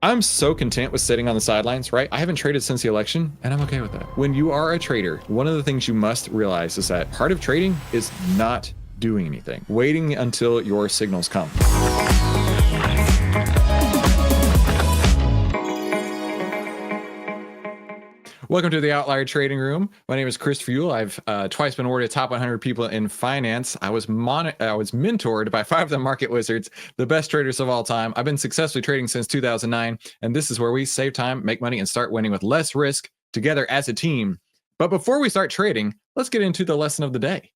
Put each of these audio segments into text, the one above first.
I'm so content with sitting on the sidelines, right? I haven't traded since the election, and I'm okay with that. When you are a trader, one of the things you must realize is that part of trading is not doing anything, waiting until your signals come. Welcome to the OVTLYR Trading Room. My name is Chris Fuel. I've twice been awarded top 100 people in finance. I was mentored by 5 of the market wizards, the best traders of all time. I've been successfully trading since 2009, and this is where we save time, make money, and start winning with less risk together as a team. But before we start trading, let's get into the lesson of the day.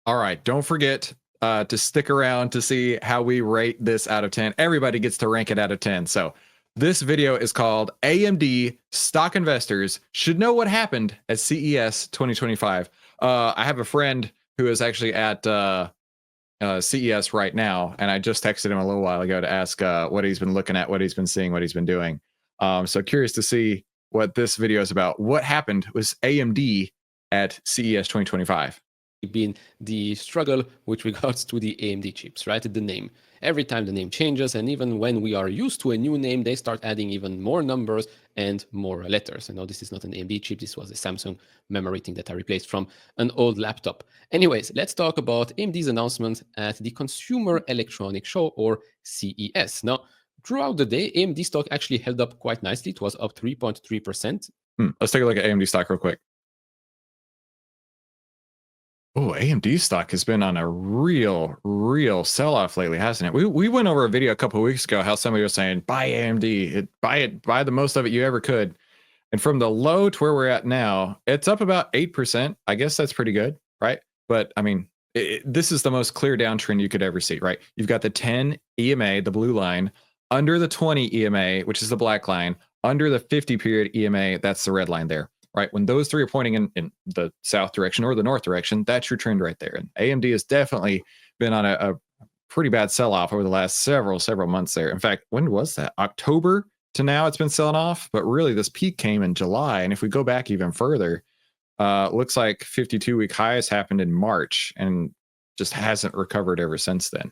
All right, don't forget to stick around to see how we rate this out of 10. Everybody gets to rank it out of 10. So this video is called AMD Stock Investors Should Know What Happened at CES 2025. I have a friend who is actually at CES right now, and I just texted him a little while ago to ask what he's been looking at, what he's been seeing, what he's been doing. So curious to see what this video is about. What happened with AMD at CES 2025? Been the struggle with regards to the AMD chips, right? The name. Every time the name changes, and even when we are used to a new name, they start adding even more numbers and more letters. I know this is not an AMD chip. This was a Samsung memory thing that I replaced from an old laptop. Anyways, let's talk about AMD's announcement at the Consumer Electronics Show, or CES. Now, throughout the day, AMD stock actually held up quite nicely. It was up 3.3%. Let's take a look at AMD stock real quick. Oh, AMD stock has been on a real sell-off lately, hasn't it? We went over a video a couple of weeks ago how somebody was saying, buy AMD, buy the most of it you ever could. And from the low to where we're at now, it's up about 8%. I guess that's pretty good, right? But I mean, this is the most clear downtrend you could ever see, right? You've got the 10 EMA, the blue line, under the 20 EMA, which is the black line, under the 50 period EMA, that's the red line there. Right, when those three are pointing in the south direction or the north direction, that's your trend right there. And AMD has definitely been on a pretty bad sell-off over the last several months there. In fact, when was that? October to now it's been selling off, but really this peak came in July. And if we go back even further, looks like 52-week highs happened in March and just hasn't recovered ever since then.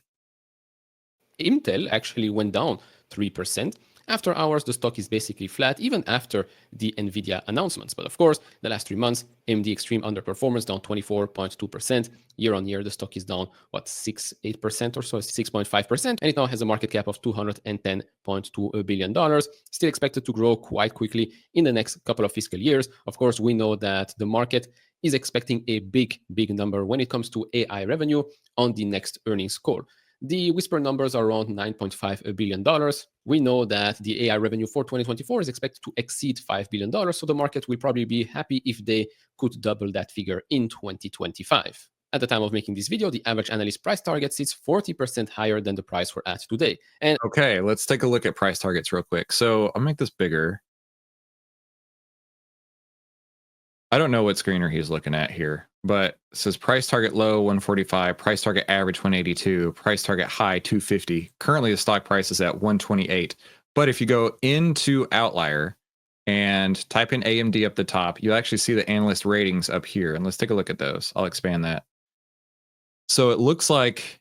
Intel actually went down 3%. After hours, the stock is basically flat, even after the Nvidia announcements. But of course, the last 3 months, AMD extreme underperformance, down 24.2%. Year on year, the stock is down, 8% or so, 6.5%. And it now has a market cap of $210.2 billion. Still expected to grow quite quickly in the next couple of fiscal years. Of course, we know that the market is expecting a big number when it comes to AI revenue on the next earnings call. The whisper numbers are around $9.5 billion. We know that the AI revenue for 2024 is expected to exceed $5 billion, so the market will probably be happy if they could double that figure in 2025. At the time of making this video, the average analyst price target sits 40% higher than the price we're at today. And okay, let's take a look at price targets real quick. So I'll make this bigger. I don't know what screener he's looking at here, but it says price target low 145, price target average 182, price target high 250. Currently, the stock price is at 128. But if you go into OVTLYR and type in AMD up the top, you'll actually see the analyst ratings up here. And let's take a look at those. I'll expand that. So it looks like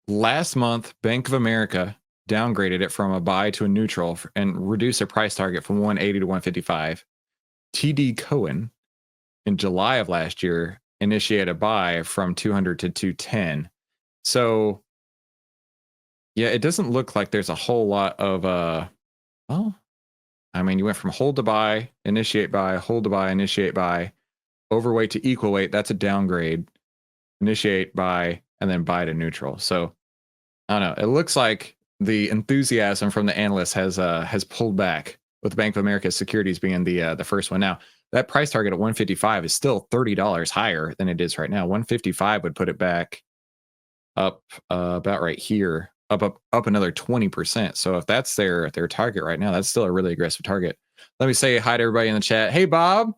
last month, Bank of America downgraded it from a buy to a neutral and reduced their price target from 180 to 155. TD Cowen in July of last year initiated a buy from 200 to 210. So yeah, it doesn't look like there's a whole lot of well, I mean, you went from hold to buy, initiate buy, hold to buy, initiate buy, overweight to equal weight, that's a downgrade, initiate buy, and then buy to neutral. So I don't know, it looks like the enthusiasm from the analysts has pulled back, with Bank of America Securities being the first one. Now, that price target at 155 is still $30 higher than it is right now. 155 would put it back up about right here, up another 20%. So if that's their target right now, that's still a really aggressive target. Let me say hi to everybody in the chat. Hey, Bob.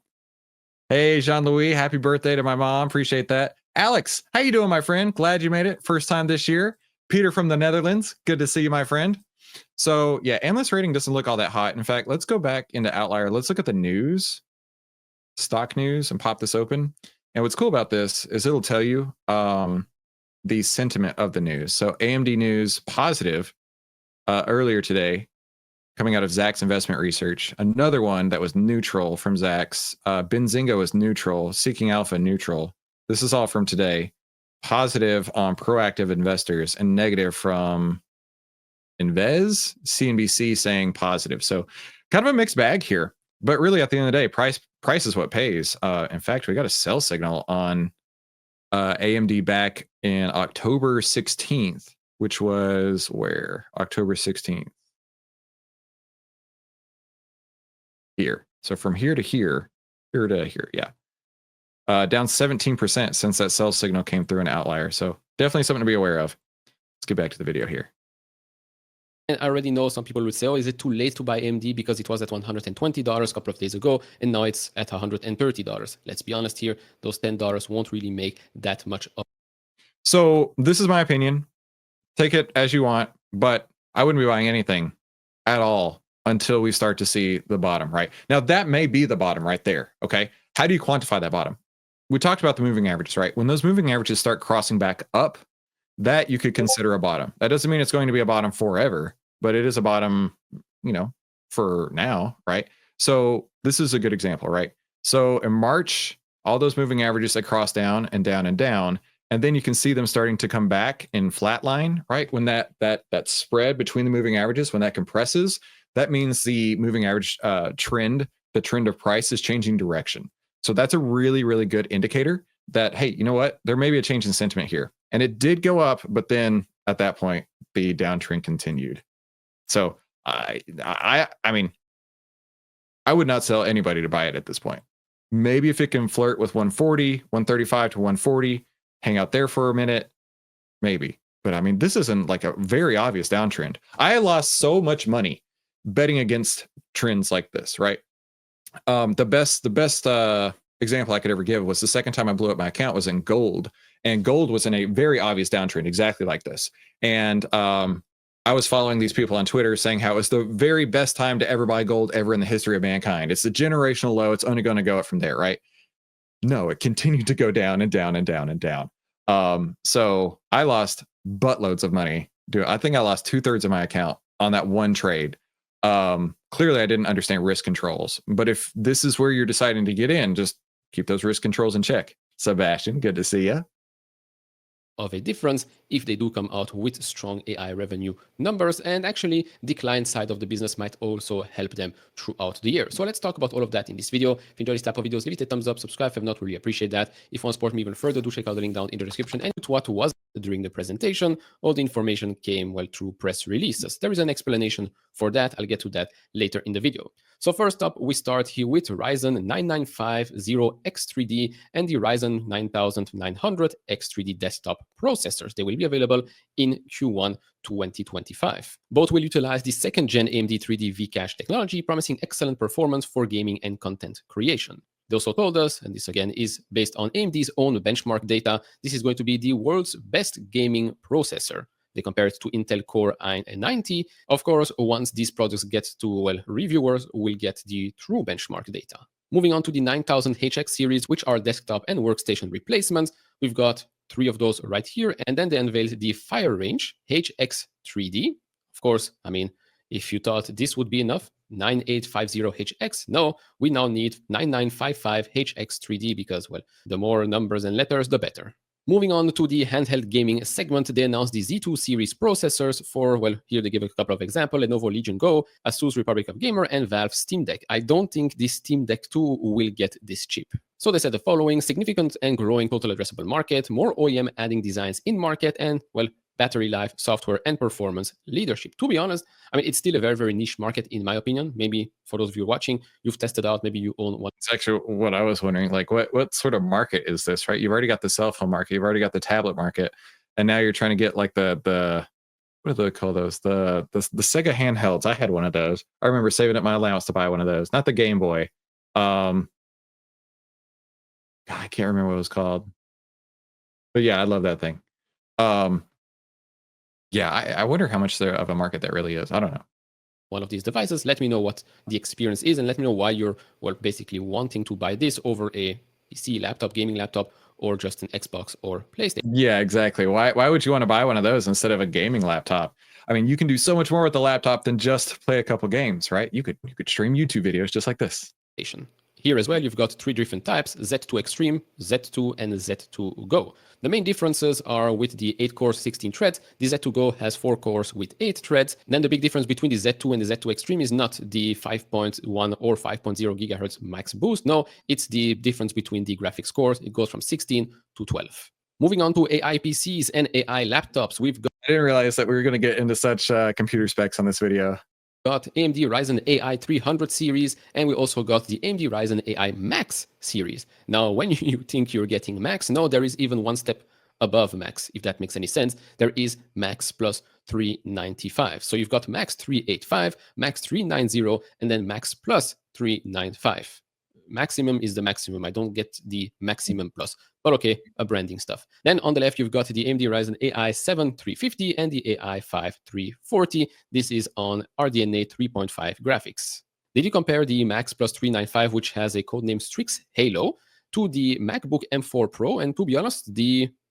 Hey, Jean-Louis. Happy birthday to my mom. Appreciate that. Alex, how you doing, my friend? Glad you made it. First time this year. Peter from the Netherlands. Good to see you, my friend. So yeah, analyst rating doesn't look all that hot. In fact, let's go back into OVTLYR. Let's look at the news, stock news, and pop this open. And what's cool about this is it'll tell you the sentiment of the news. So AMD news positive earlier today, coming out of Zach's investment research. Another one that was neutral from Zach's. Benzinga was neutral. Seeking Alpha neutral. This is all from today. Positive on proactive investors and negative from Invez, CNBC saying positive. So kind of a mixed bag here. But really, at the end of the day, price is what pays. In fact, we got a sell signal on AMD back in October 16th, which was where? October 16th. Here. So from here to here, here to here, yeah. Down 17% since that sell signal came through an outlier. So definitely something to be aware of. Let's get back to the video here. And I already know some people would say, oh, is it too late to buy AMD because it was at $120 a couple of days ago, and now it's at $130. Let's be honest here, those $10 won't really make that much of. So this is my opinion. Take it as you want, but I wouldn't be buying anything at all until we start to see the bottom, right? Now, that may be the bottom right there, okay? How do you quantify that bottom? We talked about the moving averages, right? When those moving averages start crossing back up, that you could consider a bottom. That doesn't mean it's going to be a bottom forever, but it is a bottom, you know, for now, right? So this is a good example, right? So in March, all those moving averages that cross down and down and down, and then you can see them starting to come back in flatline, right? When that spread between the moving averages, when that compresses, that means the moving average trend, the trend of price is changing direction. So that's a really, really good indicator that, hey, you know what? There may be a change in sentiment here. And it did go up, but then at that point, the downtrend continued. So I mean, I would not sell anybody to buy it at this point. Maybe if it can flirt with 140, 135 to 140, hang out there for a minute, maybe. But I mean, this isn't like a very obvious downtrend. I lost so much money betting against trends like this, right? The best example I could ever give was the second time I blew up my account was in gold, and gold was in a very obvious downtrend, exactly like this. And I was following these people on Twitter saying how it was the very best time to ever buy gold ever in the history of mankind. It's a generational low. It's only going to go up from there, right? No, it continued to go down and down and down and down. So I lost buttloads of money. Dude, I think I lost 2/3 of my account on that one trade. Clearly I didn't understand risk controls, but if this is where you're deciding to get in, just keep those risk controls in check. Sebastian, good to see you. Of a difference if they do come out with strong AI revenue numbers, and actually the client side of the business might also help them throughout the year. So let's talk about all of that in this video. If you enjoy this type of videos, leave it a thumbs up, subscribe if not, really appreciate that. If you want to support me even further, do check out the link down in the description. And what was during the presentation, all the information came through press releases. There is an explanation for that. I'll get to that later in the video. So first up, we start here with Ryzen 9950X3D and the Ryzen 9900X3D desktop processors. They will be available in Q1 2025. Both will utilize the second-gen AMD 3D V-Cache technology, promising excellent performance for gaming and content creation. They also told us, and this again is based on AMD's own benchmark data, this is going to be the world's best gaming processor. They compare it to Intel Core i90. Of course, once these products get to, reviewers will get the true benchmark data. Moving on to the 9000HX series, which are desktop and workstation replacements. We've got 3 of those right here. And then they unveiled the Fire Range HX3D. Of course, I mean, if you thought this would be enough, 9850HX, no, we now need 9955HX3D because, the more numbers and letters, the better. Moving on to the handheld gaming segment, they announced the Z2 series processors for, here they give a couple of examples, Lenovo Legion Go, Asus Republic of Gamer, and Valve Steam Deck. I don't think this Steam Deck 2 will get this cheap. So they said the following: significant and growing total addressable market, more OEM adding designs in market, and, battery life, software, and performance leadership. To be honest, I mean, it's still a very, very niche market, in my opinion. Maybe for those of you watching, you've tested out, maybe you own one. It's actually what I was wondering, what sort of market is this, right? You've already got the cell phone market, you've already got the tablet market, and now you're trying to get the what do they call those? The Sega handhelds. I had one of those. I remember saving up my allowance to buy one of those. Not the Game Boy. God, I can't remember what it was called. But yeah, I love that thing. Yeah, I wonder how much of a market that really is. I don't know. One of these devices. Let me know what the experience is, and let me know why you're basically wanting to buy this over a PC, laptop, gaming laptop, or just an Xbox or PlayStation. Yeah, exactly. Why would you want to buy one of those instead of a gaming laptop? I mean, you can do so much more with the laptop than just play a couple games, right? You could stream YouTube videos just like this. Here as well, you've got three different types: Z2 Extreme, Z2, and Z2 Go. The main differences are with the 8 cores, 16 threads. The Z2 Go has 4 cores with 8 threads. Then the big difference between the Z2 and the Z2 Extreme is not the 5.1 or 5.0 gigahertz max boost. No, it's the difference between the graphics cores. It goes from 16 to 12. Moving on to AI PCs and AI laptops, we've got... I didn't realize that we were going to get into such computer specs on this video. AMD Ryzen AI 300 series, and we also got the AMD Ryzen AI Max series. Now, when you think you're getting Max, no, there is even one step above Max, if that makes any sense. There is Max plus 395. So you've got Max 385, Max 390, and then Max plus 395. Maximum is the maximum. I don't get the maximum plus, but okay, a branding stuff. Then on the left, you've got the AMD Ryzen AI 7 350 and the AI 5 340. This is on RDNA 3.5 graphics. Did you compare the Max Plus 395, which has a codename Strix Halo, to the MacBook M4 Pro? And to be honest,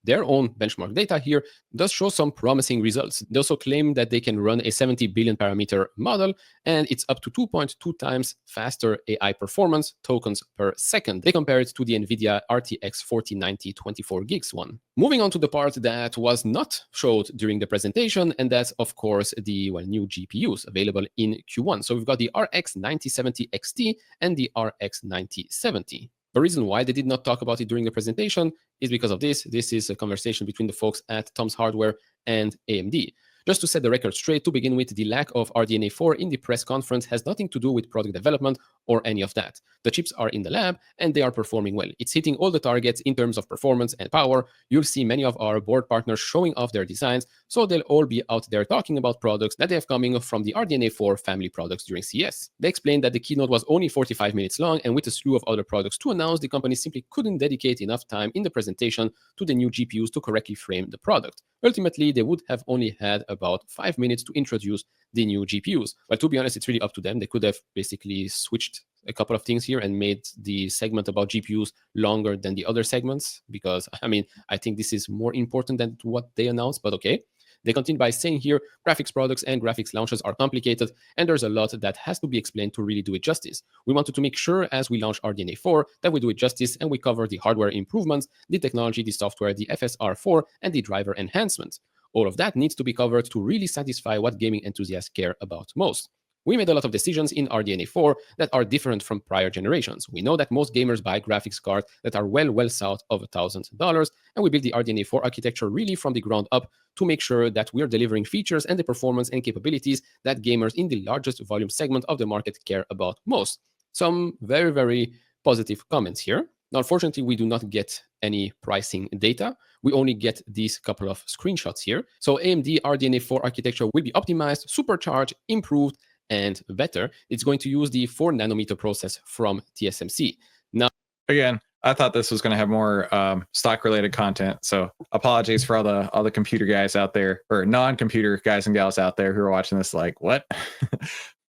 their own benchmark data here does show some promising results. They also claim that they can run a 70 billion parameter model, and it's up to 2.2 times faster AI performance tokens per second. They compare it to the Nvidia RTX 4090 24 gigs one. Moving on to the part that was not showed during the presentation, and that's of course the new GPUs available in Q1. So we've got the RX 9070 XT and the RX 9070. The reason why they did not talk about it during the presentation is because of this. This is a conversation between the folks at Tom's Hardware and AMD. Just to set the record straight, to begin with, the lack of RDNA 4 in the press conference has nothing to do with product development or any of that. The chips are in the lab and they are performing well. It's hitting all the targets in terms of performance and power. You'll see many of our board partners showing off their designs, so they'll all be out there talking about products that they have coming from the RDNA 4 family products during CES. They explained that the keynote was only 45 minutes long, and with a slew of other products to announce, the company simply couldn't dedicate enough time in the presentation to the new GPUs to correctly frame the product. Ultimately, they would have only had about 5 minutes to introduce the new GPUs. But to be honest, it's really up to them. They could have basically switched a couple of things here and made the segment about GPUs longer than the other segments, because I mean, I think this is more important than what they announced, but okay. They continue by saying here, graphics products and graphics launches are complicated, and there's a lot that has to be explained to really do it justice. We wanted to make sure as we launch RDNA 4 that we do it justice, and we cover the hardware improvements, the technology, the software, the FSR4, and the driver enhancements. All of that needs to be covered to really satisfy what gaming enthusiasts care about most. We made a lot of decisions in RDNA 4 that are different from prior generations. We know that most gamers buy graphics cards that are well south of $1,000, and we built the RDNA 4 architecture really from the ground up to make sure that we're delivering features and the performance and capabilities that gamers in the largest volume segment of the market care about most. Some very, very positive comments here. Now, unfortunately, we do not get any pricing data. We only get these couple of screenshots here. So AMD RDNA 4 architecture will be optimized, supercharged, improved, and better. It's going to use the 4 nanometer process from TSMC. Now, again, I thought this was going to have more stock related content, so apologies for all the computer guys out there, or non-computer guys and gals out there who are watching this like, what?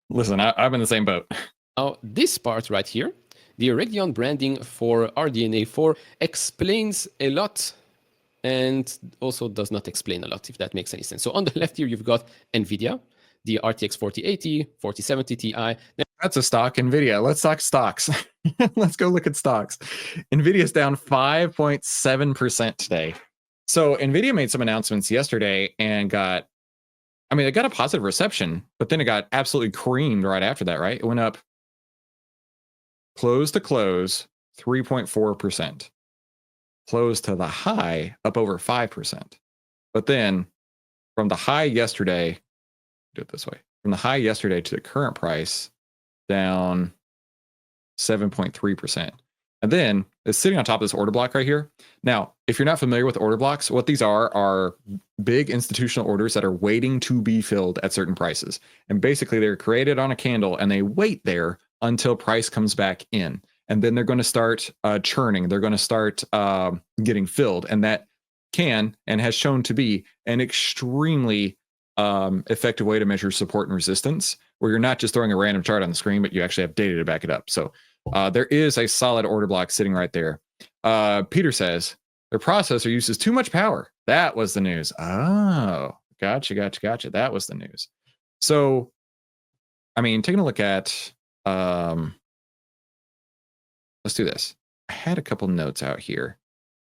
Listen, I'm in the same boat. Now, this part right here, the Radeon branding for RDNA 4 explains a lot and also does not explain a lot, if that makes any sense. So on the left here, you've got Nvidia, the RTX 4080, 4070 Ti. That's a stock Nvidia. Let's talk stocks. Let's go look at stocks. Nvidia's down 5.7% today. So Nvidia made some announcements yesterday and it got a positive reception, but then it got absolutely creamed right after that, right? It went up close to close 3.4%. Close to the high up over 5%. But then from the high yesterday, do it this way, from the high yesterday to the current price, down 7.3%. And then it's sitting on top of this order block right here. Now, if you're not familiar with order blocks, what these are big institutional orders that are waiting to be filled at certain prices. And basically they're created on a candle and they wait there until price comes back in. And then they're going to start churning. They're going to start getting filled. And that can and has shown to be an extremely effective way to measure support and resistance, where you're not just throwing a random chart on the screen, but you actually have data to back it up. So there is a solid order block sitting right there. Peter says, Their processor uses too much power. That was the news. Oh, gotcha. That was the news. So, I mean, taking a look at, let's do this. I had a couple notes out here.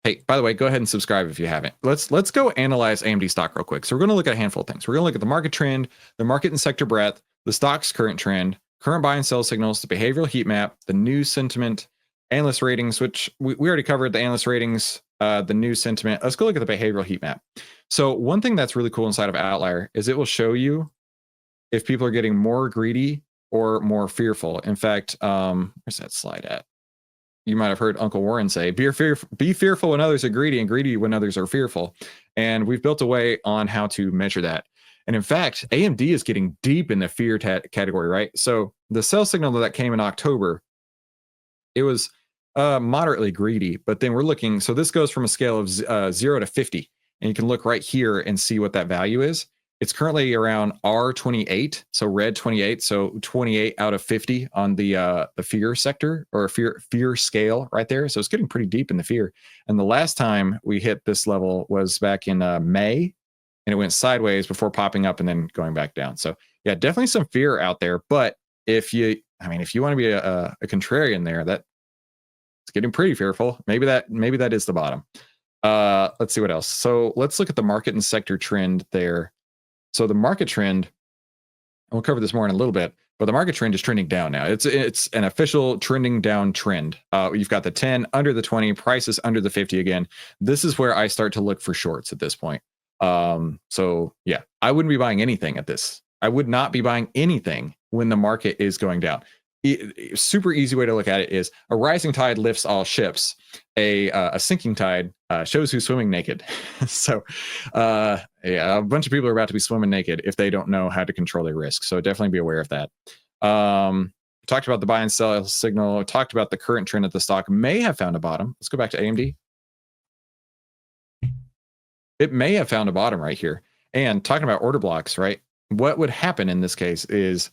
Hey, by the way, go ahead and subscribe if you haven't. Let's go analyze AMD stock real quick. So we're going to look at a handful of things. We're going to look at the market trend, the market and sector breadth, the stock's current trend, current buy and sell signals, the behavioral heat map, the news sentiment, analyst ratings, which we already covered the analyst ratings, the news sentiment. Let's go look at the behavioral heat map. So one thing that's really cool inside of OVTLYR is it will show you if people are getting more greedy or more fearful. In fact, where's that slide at? You might have heard Uncle Warren say, be fearful when others are greedy and greedy when others are fearful. And we've built a way on how to measure that. And in fact, AMD is getting deep in the fear category, right? So the sell signal that came in October, it was moderately greedy, but then we're looking, so this goes from a scale of 0 to 50. And you can look right here and see what that value is. It's currently around R28, so red 28, so 28 out of 50 on the fear sector or fear scale right there. So it's getting pretty deep in the fear. And the last time we hit this level was back in May, and it went sideways before popping up and then going back down. So yeah, definitely some fear out there. But if you want to be a contrarian there, that it's getting pretty fearful. Maybe that is the bottom. Let's see what else. So let's look at the market and sector trend there. So the market trend, we'll cover this more in a little bit, but the market trend is trending down now. It's an official trending down trend. You've got the 10 under the 20, prices under the 50 again. This is where I start to look for shorts at this point. So yeah, I wouldn't be buying anything at this. I would not be buying anything when the market is going down. Super easy way to look at it is a rising tide lifts all ships. A sinking tide shows who's swimming naked. So yeah, a bunch of people are about to be swimming naked if they don't know how to control their risk. So definitely be aware of that. Talked about the buy and sell signal. Talked about the current trend of the stock may have found a bottom. Let's go back to AMD. It may have found a bottom right here. And talking about order blocks, right? What would happen in this case is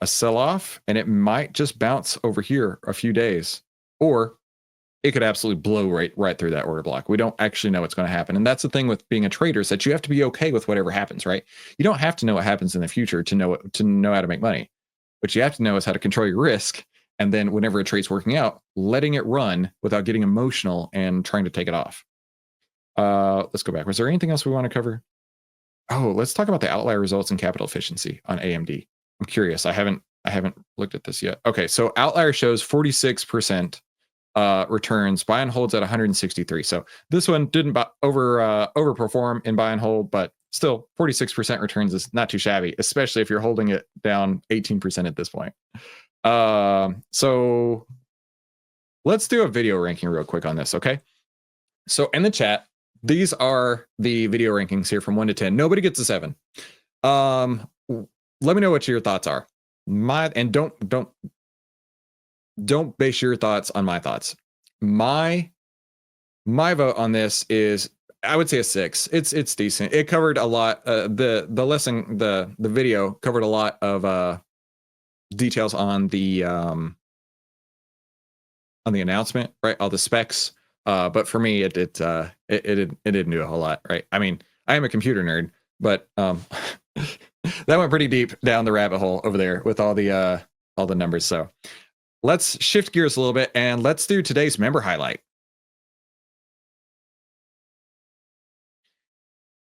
a sell-off, and it might just bounce over here a few days, or it could absolutely blow right through that order block. We don't actually know what's going to happen. And that's the thing with being a trader, is that you have to be okay with whatever happens, right? You don't have to know what happens in the future to know how to make money. What you have to know is how to control your risk. And then whenever a trade's working out, letting it run without getting emotional and trying to take it off. Let's go back. Was there anything else we want to cover? Oh, let's talk about the outlier results and capital efficiency on AMD. I'm curious. I haven't looked at this yet. Okay, so outlier shows 46% returns. Buy and holds at 163. So this one didn't overperform in buy and hold, but still 46% returns is not too shabby, especially if you're holding it down 18% at this point. So let's do a video ranking real quick on this, okay? So in the chat, these are the video rankings here from 1 to 10. Nobody gets a 7. Let me know what your thoughts are. And don't base your thoughts on my thoughts. My vote on this is, I would say, a 6. It's decent. It covered a lot. The video covered a lot of details on the announcement, right? All the specs. But for me, it didn't do a whole lot, right? I mean, I am a computer nerd, but that went pretty deep down the rabbit hole over there with all the numbers. So let's shift gears a little bit and let's do today's member highlight.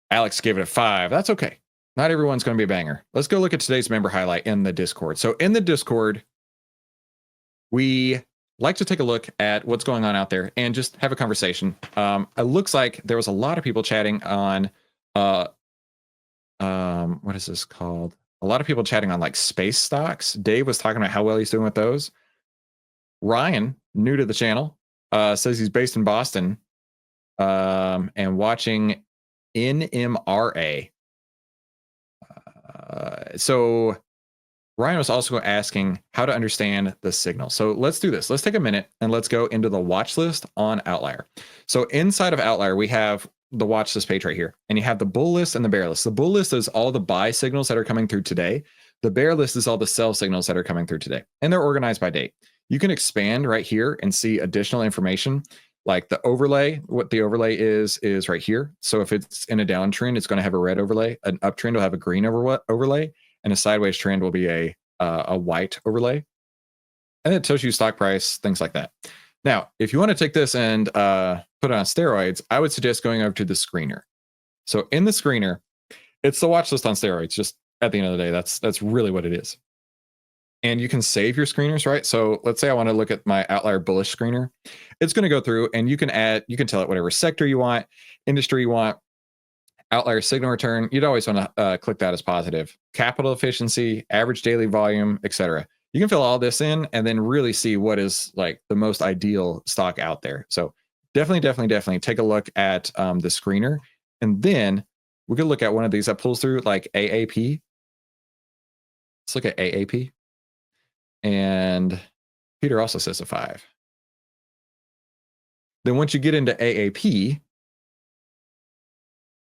Alex gave it a 5. That's okay. Not everyone's going to be a banger. Let's go look at today's member highlight in the Discord. So in the Discord, we like to take a look at what's going on out there and just have a conversation. It looks like there was a lot of people chatting on what is this called? A lot of people chatting on like space stocks. Dave was talking about how well he's doing with those. Ryan, new to the channel, says he's based in Boston and watching NMRA. So Ryan was also asking how to understand the signal. So let's do this. Let's take a minute and let's go into the watch list on OVTLYR. So inside of OVTLYR, we have the watch list page right here, and you have the bull list and the bear list. The bull list is all the buy signals that are coming through today. The bear list is all the sell signals that are coming through today, and they're organized by date. You can expand right here and see additional information. Like the overlay, what the overlay is right here. So if it's in a downtrend, it's going to have a red overlay. An uptrend will have a green overlay, and a sideways trend will be a white overlay. And it tells you stock price, things like that. Now, if you want to take this and put it on steroids, I would suggest going over to the screener. So in the screener, it's the watch list on steroids. Just at the end of the day, that's really what it is. And you can save your screeners, right? So let's say I want to look at my outlier bullish screener. It's going to go through and you can tell it whatever sector you want, industry you want, outlier signal return. You'd always want to click that as positive. Capital efficiency, average daily volume, etc. You can fill all this in and then really see what is like the most ideal stock out there. So definitely take a look at the screener. And then we could look at one of these that pulls through like AAP. Let's look at AAP. And Peter also says a 5. Then once you get into AAP,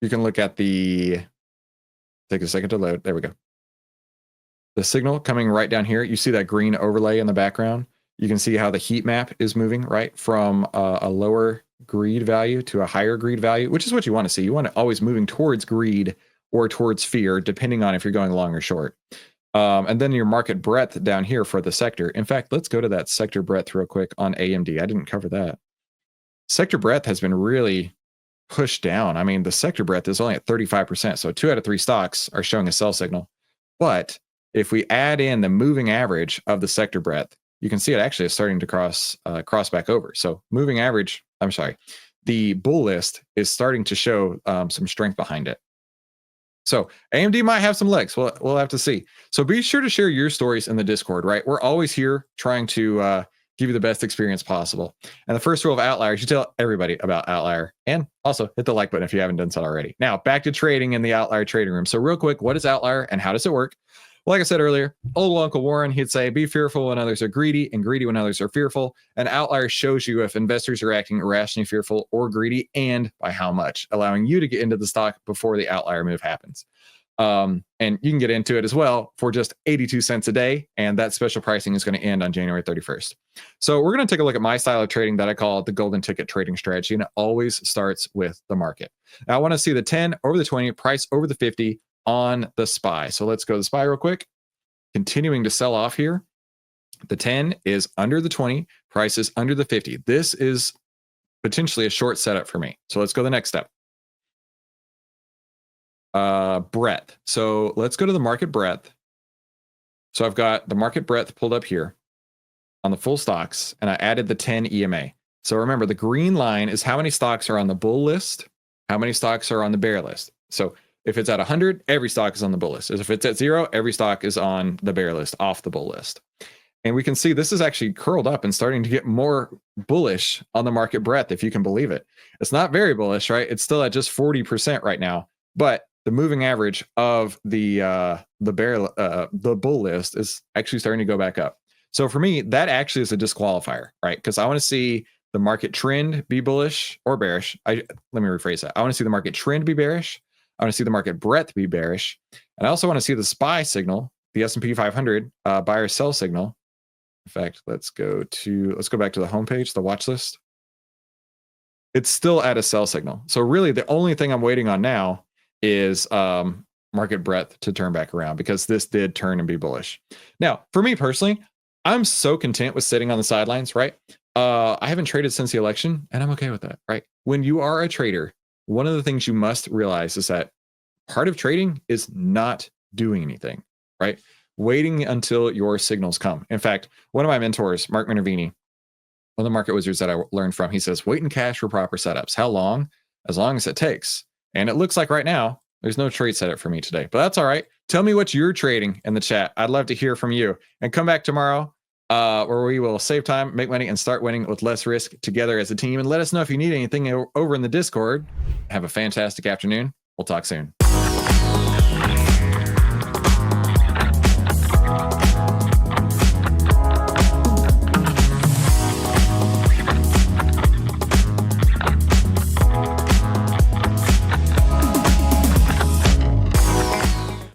you can look at the, take a second to load. There we go. The signal coming right down here. You see that green overlay in the background. You can see how the heat map is moving, right? From a lower greed value to a higher greed value, which is what you want to see. You want it always moving towards greed or towards fear, depending on if you're going long or short. And then your market breadth down here for the sector. In fact, let's go to that sector breadth real quick on AMD. I didn't cover that. Sector breadth has been really pushed down. I mean, the sector breadth is only at 35%. So 2 out of 3 stocks are showing a sell signal. But if we add in the moving average of the sector breadth, you can see it actually is starting to cross back over. So moving average, I'm sorry, the bull list is starting to show some strength behind it. So AMD might have some legs. We'll have to see. So be sure to share your stories in the Discord, right? We're always here trying to give you the best experience possible. And the first rule of OVTLYR is you tell everybody about OVTLYR, and also hit the like button if you haven't done so already. Now back to trading in the OVTLYR trading room. So real quick, what is OVTLYR and how does it work? Like I said earlier, old Uncle Warren, he'd say, be fearful when others are greedy and greedy when others are fearful. And OVTLYR shows you if investors are acting irrationally fearful or greedy and by how much, allowing you to get into the stock before the OVTLYR move happens. And you can get into it as well for just 82 cents a day. And that special pricing is going to end on January 31st. So we're going to take a look at my style of trading that I call the golden ticket trading strategy. And it always starts with the market. Now I want to see the 10 over the 20, price over the 50 on the SPY. So let's go to the SPY real quick. Continuing to sell off here. The 10 is under the 20, price is under the 50. This is potentially a short setup for me. So let's go to the next step. Breadth. So let's go to the market breadth. So I've got the market breadth pulled up here on the full stocks, and I added the 10 EMA. So remember, the green line is how many stocks are on the bull list, how many stocks are on the bear list. So if it's at 100, every stock is on the bull list. If it's at 0, every stock is on the bear list, off the bull list. And we can see this is actually curled up and starting to get more bullish on the market breadth, if you can believe it. It's not very bullish, right? It's still at just 40% right now, but the moving average of the bull list is actually starting to go back up. So for me, that actually is a disqualifier, right? Because I want to see the market trend be bullish or bearish. Let me rephrase that. I want to see the market trend be bearish. I want to see the market breadth be bearish. And I also want to see the SPY signal, the S&P 500 buy or sell signal. In fact, let's go back to the homepage, the watch list. It's still at a sell signal. So really the only thing I'm waiting on now is market breadth to turn back around, because this did turn and be bullish. Now, for me personally, I'm so content with sitting on the sidelines, right? I haven't traded since the election, and I'm okay with that, right? When you are a trader, one of the things you must realize is that part of trading is not doing anything, right? Waiting until your signals come. In fact, one of my mentors, Mark Minervini, one of the market wizards that I learned from, he says, wait and cash for proper setups. How long? As long as it takes. And it looks like right now, there's no trade setup for me today, but that's all right. Tell me what you're trading in the chat. I'd love to hear from you. And come back tomorrow where we will save time, make money, and start winning with less risk together as a team. And let us know if you need anything over in the Discord. Have a fantastic afternoon. We'll talk soon.